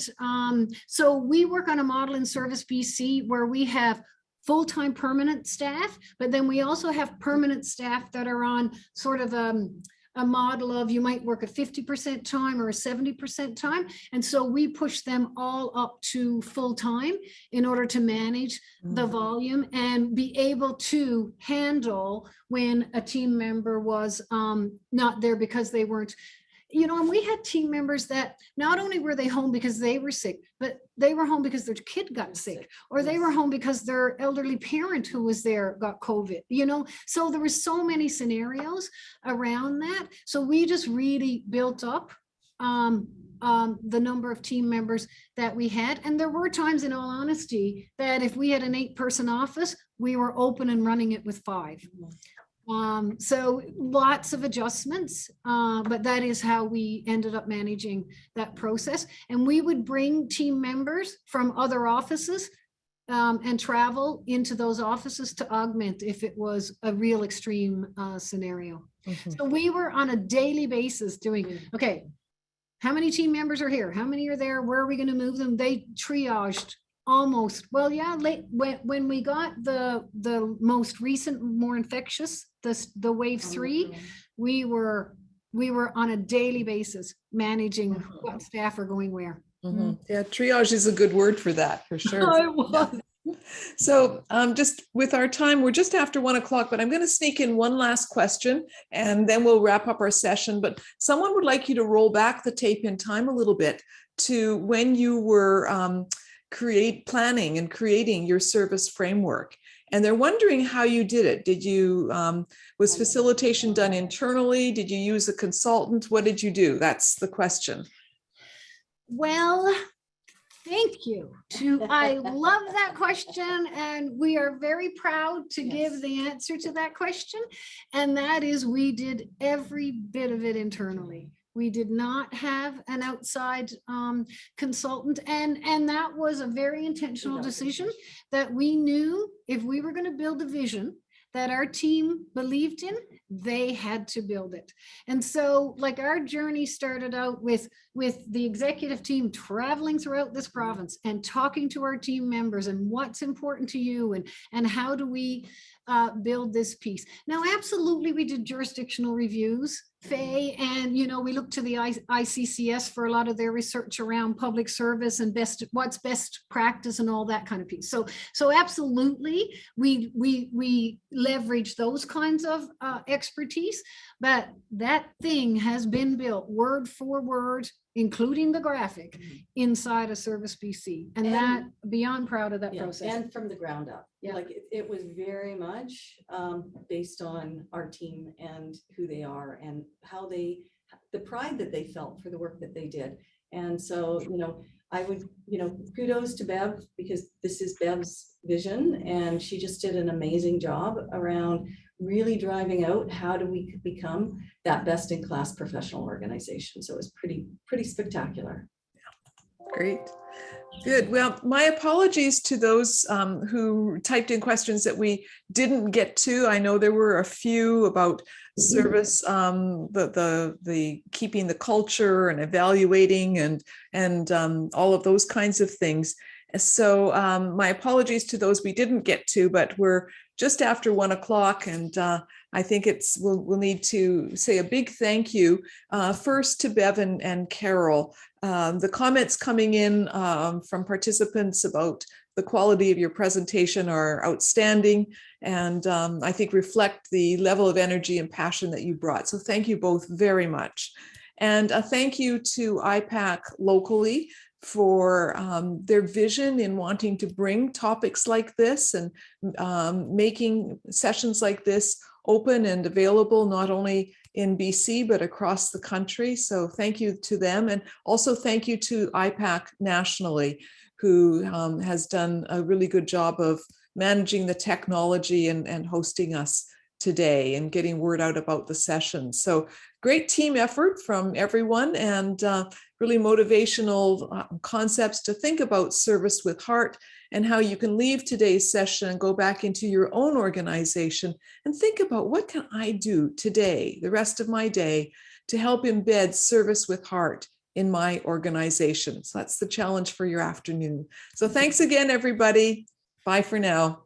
so we work on a model in Service BC where we have full-time permanent staff, but then we also have permanent staff that are on sort of a model of, you might work a 50% time or a 70% time. And so we push them all up to full-time in order to manage the volume and be able to handle when a team member was not there because they weren't, and we had team members that not only were they home because they were sick, but they were home because their kid got sick, or they were home because their elderly parent who was there got COVID, so there were so many scenarios around that. So we just really built up the number of team members that we had. And there were times, in all honesty, that if we had an 8-person office, we were open and running it with 5. So lots of adjustments, but that is how we ended up managing that process. And we would bring team members from other offices and travel into those offices to augment if it was a real extreme scenario. So we were on a daily basis doing, okay, how many team members are here? How many are there? Where are we going to move them? They triaged almost, late when we got the most recent, more infectious, the wave 3, we were on a daily basis managing what staff are going where. Yeah, triage is a good word for that, for sure. It was. So just with our time, we're just after 1 o'clock, but I'm going to sneak in one last question and then we'll wrap up our session. But someone would like you to roll back the tape in time a little bit to when you were planning and creating your service framework. And they're wondering how you did it. Did you, was facilitation done internally? Did you use a consultant? What did you do? That's the question. Well, thank you. I love that question. And we are very proud to give the answer to that question. And that is, we did every bit of it internally. We did not have an outside consultant, and that was a very intentional decision that we knew if we were going to build a vision that our team believed in, they had to build it. And so, like, our journey started out with the executive team traveling throughout this province and talking to our team members and what's important to you and how do we build this piece. Now, absolutely, we did jurisdictional reviews, Faye, and we looked to the ICCS for a lot of their research around public service and what's best practice and all that kind of piece. So absolutely, we leverage those kinds of expertise, but that thing has been built word for word, including the graphic, inside of Service BC, and that, beyond proud of that process. And from the ground up. Yeah. Like it was very much based on our team and who they are and how the pride that they felt for the work that they did. And so, I would, kudos to Bev, because this is Bev's vision, and she just did an amazing job around really driving out how do we become that best in class professional organization. So it was pretty spectacular. Great. Good. Well, my apologies to those who typed in questions that we didn't get to. I know there were a few about service, the keeping the culture and evaluating and all of those kinds of things. So my apologies to those we didn't get to, but we're just after 1 o'clock, and I think we'll need to say a big thank you first to Bev and Carol. The comments coming in from participants about the quality of your presentation are outstanding, and I think reflect the level of energy and passion that you brought. So thank you both very much. And a thank you to IPAC locally for their vision in wanting to bring topics like this and making sessions like this open and available, not only in BC, but across the country. So thank you to them. And also thank you to IPAC nationally, who has done a really good job of managing the technology and hosting us today and getting word out about the session. So great team effort from everyone, and really motivational concepts to think about service with heart and how you can leave today's session and go back into your own organization and think about, what can I do today, the rest of my day, to help embed service with heart in my organization. So that's the challenge for your afternoon. So thanks again, everybody. Bye for now.